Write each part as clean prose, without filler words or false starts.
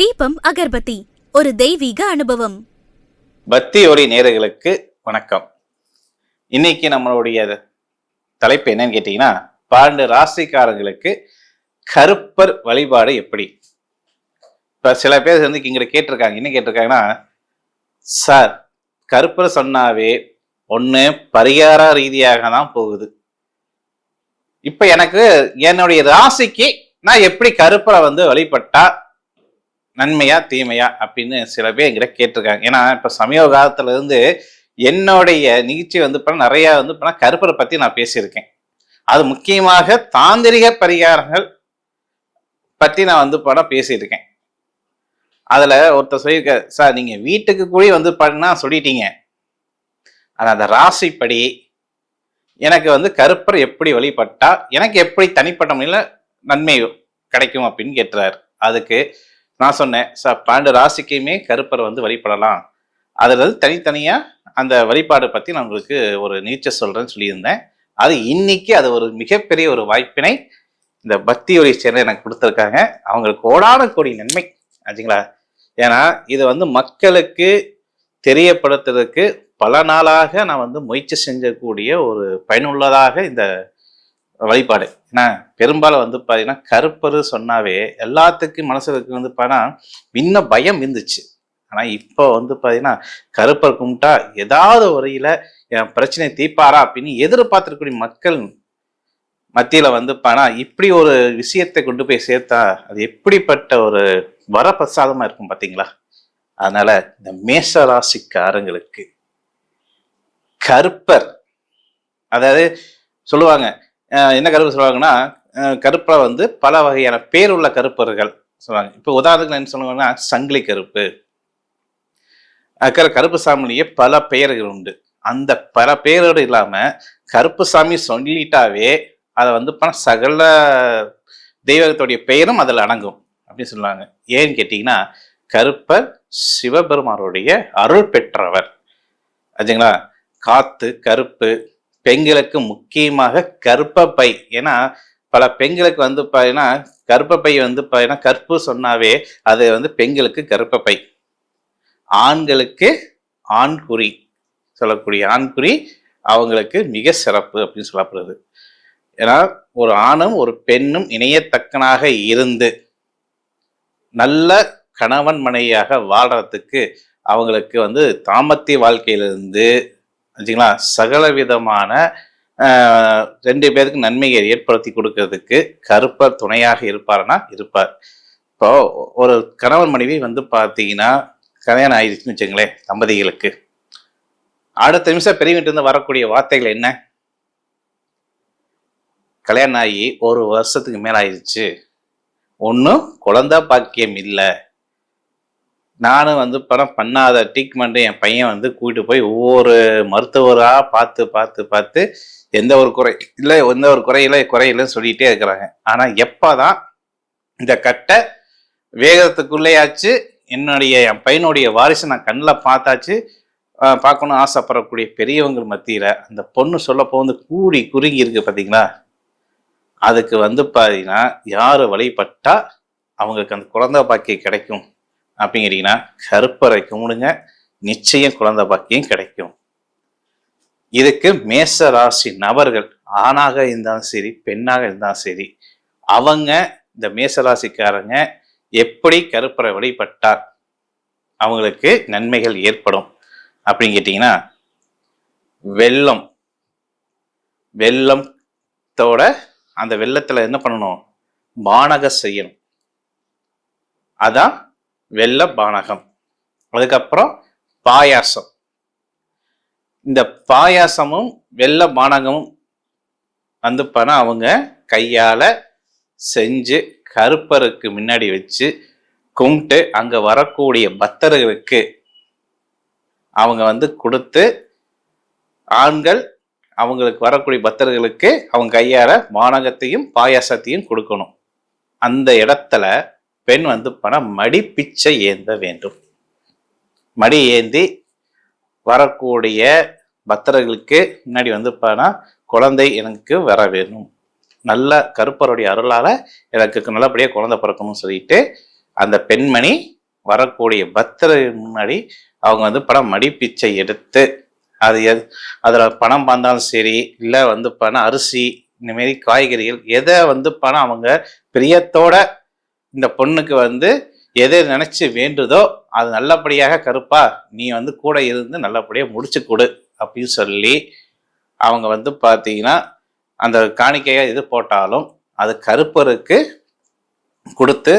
தீபம் அகர்பத்தி ஒரு தெய்வீக அனுபவம். பக்தி ஒளி நேயர்களுக்கு வணக்கம். இன்னைக்கு நம்மளுடைய தலைப்பு என்னன்னு கேட்டீங்கன்னா, 12 ராசிக்காரங்களுக்கு கருப்பர் வழிபாடு எப்படி. இப்ப சில பேர் வந்து இங்க கேட்டிருக்காங்க, என்ன கேட்டிருக்காங்கன்னா, சார் கருப்பர் சொன்னாவே ஒண்ணு பரிகார ரீதியாக தான் போகுது. இப்ப எனக்கு என்னுடைய ராசிக்கு நான் எப்படி கருப்பரை வந்து வழிபட்டா நன்மையா தீமையா அப்படின்னு சில பேர் எங்கிட்ட கேட்டிருக்காங்க. ஏன்னா இப்ப சமீப காலத்துல இருந்து என்னுடைய நிகழ்ச்சி வந்து நிறைய வந்து கருப்பரை பத்தி நான் பேசியிருக்கேன். அது முக்கியமாக தாந்திரிக பரிகாரங்கள் பத்தி நான் வந்து பேசியிருக்கேன். அதுல ஒருத்தர் சொல்லியிருக்க, சார் நீங்க வீட்டுக்கு கூட வந்து பண்ணா சொல்லிட்டீங்க, ஆனா அந்த ராசிப்படி எனக்கு வந்து கருப்பர் எப்படி வழிபட்டா எனக்கு எப்படி தனிப்பட்ட முறையில நன்மை கிடைக்கும் அப்படின்னு கேட்டுறாரு. அதுக்கு நான் சொன்னேன், சார் 12 ராசிக்குமே கருப்பர் வந்து வழிபடலாம். அதுல தனித்தனியா அந்த வழிபாடு பத்தி நான் உங்களுக்கு ஒரு நீச்சல் சொல்றேன்னு சொல்லியிருந்தேன். அது இன்னைக்கு அது ஒரு மிகப்பெரிய ஒரு வாய்ப்பினை இந்த பக்தி ஒளி சேனல் எனக்கு கொடுத்துருக்காங்க. அவங்களுக்கு கோடான கோடி நன்மை ஆச்சுங்களா. ஏன்னா இது வந்து மக்களுக்கு தெரியப்படுத்துறதுக்கு பல நாளாக நான் வந்து முயற்சி செஞ்சக்கூடிய ஒரு பயனுள்ளதாக இந்த வழிபாடு. ஏன்னா பெரும்பாலும் வந்து பார்த்தீங்கன்னா கருப்பரு சொன்னாவே எல்லாத்துக்கும் மனசுக்கு வந்து இன்னும் பயம் இருந்துச்சு. ஆனா இப்போ வந்து பார்த்தீங்கன்னா கருப்பர் கும்பிட்டா ஏதாவது வரையில என் பிரச்சனை தீர்ப்பாரா அப்படின்னு எதிர்பார்த்திருக்கக்கூடிய மக்கள் மத்தியில வந்து இப்படி ஒரு விஷயத்தை கொண்டு போய் சேர்த்தா அது எப்படிப்பட்ட ஒரு வரப்பிரசாதமா இருக்கும் பார்த்தீங்களா. அதனால இந்த மேஷ ராசிக்காரங்களுக்கு கருப்பர், அதாவது சொல்லுவாங்க, என்ன கருப்பு சொல்லுவாங்கன்னா, கருப்பை வந்து பல வகையான பேர் உள்ள கருப்பர்கள் சொல்லுவாங்க. இப்போ உதாரணத்துக்கு என்ன சொல்லுவாங்கன்னா, சங்கிலி கருப்பு, கருப்பு சாமிலேயே பல பெயர்கள் உண்டு. அந்த பல பெயரோடு இல்லாம கருப்பு சாமி சொல்லிட்டாவே அதை வந்து சகல தெய்வத்துடைய பெயரும் அதில் அடங்கும் அப்படின்னு சொல்லுவாங்க. ஏன்னு கேட்டீங்கன்னா, கருப்பர் சிவபெருமானுடைய அருள் பெற்றவர் ஆச்சுங்களா. காத்து கருப்பு பெண்களுக்கு முக்கியமாக கர்ப்பப்பை. ஏன்னா பல பெண்களுக்கு வந்து பார்த்தீங்கன்னா கர்ப்பப்பை வந்து பார்த்தீங்கன்னா கற்பு சொன்னாவே அது வந்து பெண்களுக்கு கர்ப்பப்பை, ஆண்களுக்கு ஆண்குறி சொல்லக்கூடிய ஆண்குறி அவங்களுக்கு மிக சிறப்பு அப்படின்னு சொல்லப்படுறது. ஏன்னா ஒரு ஆணும் ஒரு பெண்ணும் இணையத்தக்கனாக இருந்து நல்ல கணவன் மனைவியாக வாழ்றதுக்கு அவங்களுக்கு வந்து தாம்பத்திய வாழ்க்கையிலிருந்து வச்சுங்களா சகல விதமான 2 பேருக்கு நன்மையை ஏற்படுத்தி கொடுக்கறதுக்கு கருப்பர் துணையாக இருப்பார்னா இருப்பார். இப்போ ஒரு கணவன் மனைவி வந்து பார்த்தீங்கன்னா கல்யாணம் ஆயிடுச்சுன்னு வச்சுங்களேன், தம்பதிகளுக்கு அடுத்த நிமிஷம் பெரியவங்கிட்ட இருந்து வரக்கூடிய வார்த்தைகள் என்ன? கல்யாணம் ஆகி 1 வருஷத்துக்கு மேல ஆயிடுச்சு, ஒன்றும் குழந்தை பாக்கியம் இல்லை, நானும் வந்து பண்ணாத ட்ரீட்மெண்ட் என் பையன் வந்து கூட்டிட்டு போய் ஒவ்வொரு மருத்துவராக பார்த்து பார்த்து பார்த்து எந்த ஒரு குறையிலன்னு சொல்லிட்டே இருக்கிறாங்க. ஆனால் எப்போதான் இந்த கட்டை வேகத்துக்குள்ளேயாச்சு என் பையனுடைய வாரிசை நான் கண்ணில் பார்த்தாச்சு பார்க்கணும் ஆசைப்படக்கூடிய பெரியவங்க மத்தியில் அந்த பொண்ணு சொல்லப்போ வந்து கூடி குறுங்கி இருக்கு பார்த்தீங்களா. அதுக்கு வந்து பார்த்தீங்கன்னா யார் வழிபட்டா அவங்களுக்கு அந்த குழந்தை பாக்கியம் கிடைக்கும் அப்படிங்கிறீங்கன்னா கருப்பரை கும்பிடுங்க, நிச்சயம் குழந்தை பாக்கியம் கிடைக்கும். இதுக்கு மேச ராசி நபர்கள் ஆணாக இருந்தாலும் சரி பெண்ணாக இருந்தாலும் சரி அவங்க இந்த மேசராசிக்காரங்க எப்படி கருப்பரை வழிபட்டார் அவங்களுக்கு நன்மைகள் ஏற்படும் அப்படின்னு கேட்டீங்கன்னா, வெள்ளத்தோட அந்த வெள்ளத்துல என்ன பண்ணணும், பானகம் செய்யணும். அதான் வெள்ள பானகம். அதுக்கப்புறம் பாயாசம். இந்த பாயாசமும் வெள்ள பானகமும் வந்து அவங்க கையால செஞ்சு கருப்பருக்கு முன்னாடி வச்சு கும்பிட்டு அங்க வரக்கூடிய பக்தர்களுக்கு அவங்க வந்து கொடுத்து, ஆண்கள் அவங்களுக்கு வரக்கூடிய பக்தர்களுக்கு அவங்க கையால பானகத்தையும் பாயாசத்தையும் கொடுக்கணும். அந்த இடத்துல பெண் வந்து மடி பிச்சை ஏந்த வேண்டும். மடி ஏந்தி வரக்கூடிய பக்தர்களுக்கு முன்னாடி வந்து குழந்தை எனக்கு வர வேணும், நல்ல கருப்பருடைய அருளால எனக்கு நல்லபடியா குழந்தை பிறக்கணும்னு சொல்லிட்டு அந்த பெண்மணி வரக்கூடிய பக்தர் முன்னாடி அவங்க வந்து பணம் மடிப்பிச்சை எடுத்து அதில் பணம் பார்த்தாலும் சரி, இல்லை வந்து பணம் அரிசி இந்த மாரி காய்கறிகள் எதை வந்து பணம் அவங்க பிரியத்தோட இந்த பொண்ணுக்கு வந்து எதை நினைச்சு வேண்டுதோ அது நல்லபடியாக கருப்பா நீ வந்து கூட இருந்து நல்லபடியாக முடிச்சு கொடு அப்படின்னு சொல்லி அவங்க வந்து பார்த்தீங்கன்னா அந்த காணிக்கையை இது போட்டாலும் அது கருப்பருக்கு கொடுத்து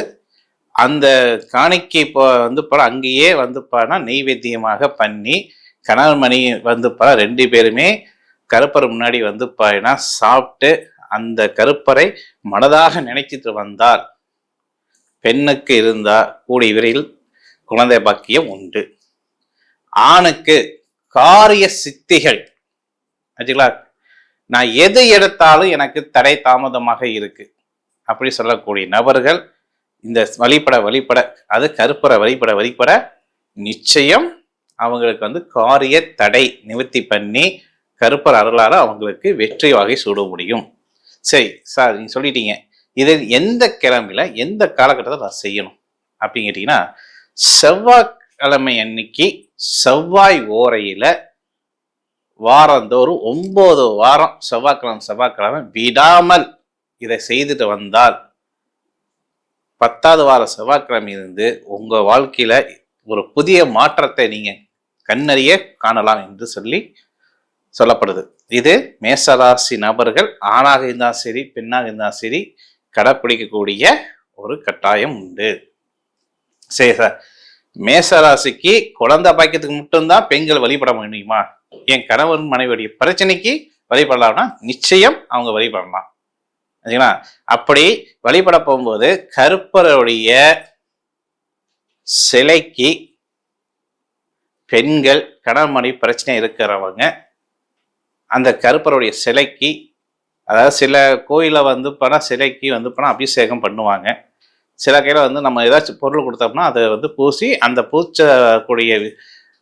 அந்த காணிக்கை வந்து அங்கேயே வந்து நெய்வேத்தியமாக பண்ணி கணவன் மணி வந்து ரெண்டு பேருமே கருப்பர் முன்னாடி வந்து சாப்பிட்டு அந்த கருப்பரை மனதாக நினைச்சிட்டு வந்தால் பெண்ணுக்கு இருந்தா கூடிய விரைவில் குழந்தை பாக்கியம் உண்டு. ஆணுக்கு காரிய சித்திகள் ஆச்சுங்களா, நான் எது எடுத்தாலும் எனக்கு தடை தாமதமாக இருக்கு அப்படி சொல்லக்கூடிய நபர்கள் இந்த வழிபட அது கருப்பரை வழிபட நிச்சயம் அவங்களுக்கு வந்து காரிய தடை நிவர்த்தி பண்ணி கருப்பர் அருளால அவங்களுக்கு வெற்றி வகை சூட முடியும். சரி சார், நீங்க சொல்லிட்டீங்க, இது எந்த கிழமையில எந்த காலகட்டத்தில் நான் செய்யணும் அப்படின்னு கேட்டீங்கன்னா, செவ்வாய்க்கிழமை அன்னைக்கு செவ்வாய் ஓரையில வாரந்தோறும் 9 வாரம் செவ்வாய்க்கிழமை விடாமல் இதை செய்துட்டு வந்தால் 10வது வார செவ்வாய்க்கிழமை இருந்து உங்க வாழ்க்கையில ஒரு புதிய மாற்றத்தை நீங்க கண்ணறிய காணலாம் என்று சொல்லப்படுது. இது மேசராசி நபர்கள் ஆணாக இருந்தாலும் சரி பெண்ணாக இருந்தாலும் சரி கடைப்பிடிக்கக்கூடிய ஒரு கட்டாயம் உண்டு. சரி சார், மேசராசிக்கு குழந்தை பாக்கியத்துக்கு மட்டும்தான் பெண்கள் வழிபட முடியுமா? என் கணவன் மனைவியுடைய பிரச்சனைக்கு வழிபடலாம்னா நிச்சயம் அவங்க வழிபடலாம். சரிங்களா? அப்படி வழிபட போகும்போது கருப்பருடைய சிலைக்கு பெண்கள் கணவன் மனைவி பிரச்சனை இருக்கிறவங்க அந்த கருப்பருடைய சிலைக்கு, அதாவது சில கோயில வந்து சிலைக்கு வந்து அபிஷேகம் பண்ணுவாங்க. சில கையில வந்து நம்ம ஏதாச்சும் பொருள் கொடுத்தோம்னா அதை வந்து பூசி அந்த பூச்சக்கூடிய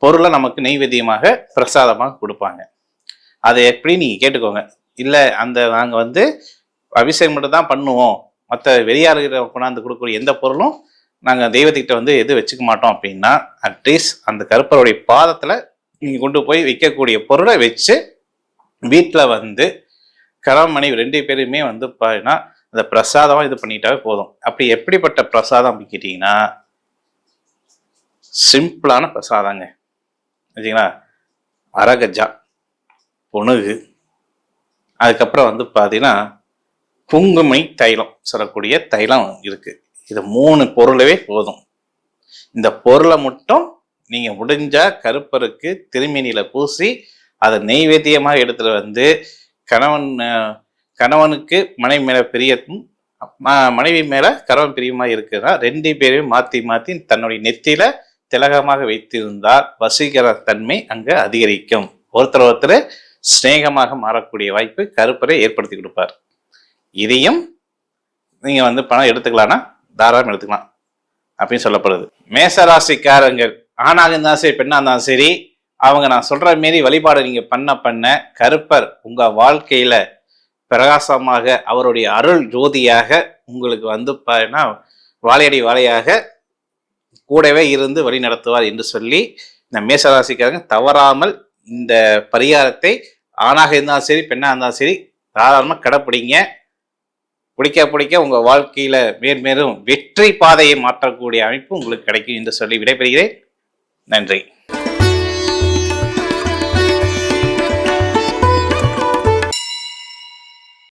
பொருளை நமக்கு நெய்வேத்தியமாக பிரசாதமாக கொடுப்பாங்க. அதை எப்படி நீங்க கேட்டுக்கோங்க. இல்லை நாங்கள் வந்து அபிஷேகம் மட்டும் தான் பண்ணுவோம், மற்ற வெளியாறுகிற கொண்டாந்து கொடுக்கக்கூடிய எந்த பொருளும் நாங்கள் தெய்வத்திட்ட வந்து எது வச்சுக்க மாட்டோம் அப்படின்னா, அட்லீஸ்ட் அந்த கருப்பருடைய பாதத்தில் நீங்கள் கொண்டு போய் வைக்கக்கூடிய பொருளை வச்சு வீட்டில் வந்து கணவன் மனைவி 2 பேருமே வந்து பார்த்தீங்கன்னா அந்த பிரசாதமாக இது பண்ணிட்டாவே போதும். அப்படி எப்படிப்பட்ட பிரசாதம் அப்படின்னு கேட்டிங்கன்னா, சிம்பிளான பிரசாதங்க. சரிங்களா? அரகஜா, புணுகு, அதுக்கப்புறம் வந்து பார்த்தீங்கன்னா குங்குமை தைலம் சொல்லக்கூடிய தைலம் இருக்கு. இது 3 பொருளவே போதும். இந்த பொருளை மட்டும் நீங்க முடிஞ்சா கருப்பருக்கு திருமேனியில பூசி அதை நெய்வேத்தியமாக எடுத்துட்டு வந்து கணவனுக்கு மனைவி மேல பிரியத்தும் மனைவி மேல கணவன் பிரியமா இருக்குன்னா 2 பேரையும் மாத்தி தன்னுடைய நெத்தியில திலகமாக வைத்திருந்தால் வசீகர தன்மை அங்க அதிகரிக்கும். ஒருத்தர் சிநேகமாக மாறக்கூடிய வாய்ப்பு கருப்பரை ஏற்படுத்தி கொடுப்பார். இதையும் நீங்க வந்து பணம் எடுத்துக்கலாம்னா தாராளம் எடுத்துக்கலாம் அப்படின்னு சொல்லப்படுது. மேசராசிக்காரங்கள் ஆணாக இருந்தாலும் சரி பெண்ணா இருந்தாலும் சரி, அவங்க நான் சொல்ற மாரி வழிபாடு நீங்க பண்ண கருப்பர் உங்க வாழ்க்கையில பிரகாசமாக அவருடைய அருள் ஜோதியாக உங்களுக்கு வந்து வாழையடி வாழையாக கூடவே இருந்து வழி நடத்துவார் என்று சொல்லி இந்த மேசராசிக்காரங்க தவறாமல் இந்த பரிகாரத்தை ஆணாக இருந்தாலும் சரி பெண்ணாக இருந்தாலும் சரி தாராளமாக கடைப்பிடிங்க. பிடிக்க உங்க வாழ்க்கையில மேன்மேலும் வெற்றி பாதையை மாற்றக்கூடிய அமைப்பு உங்களுக்கு கிடைக்கும் என்று சொல்லி விடைபெறுகிறேன். நன்றி.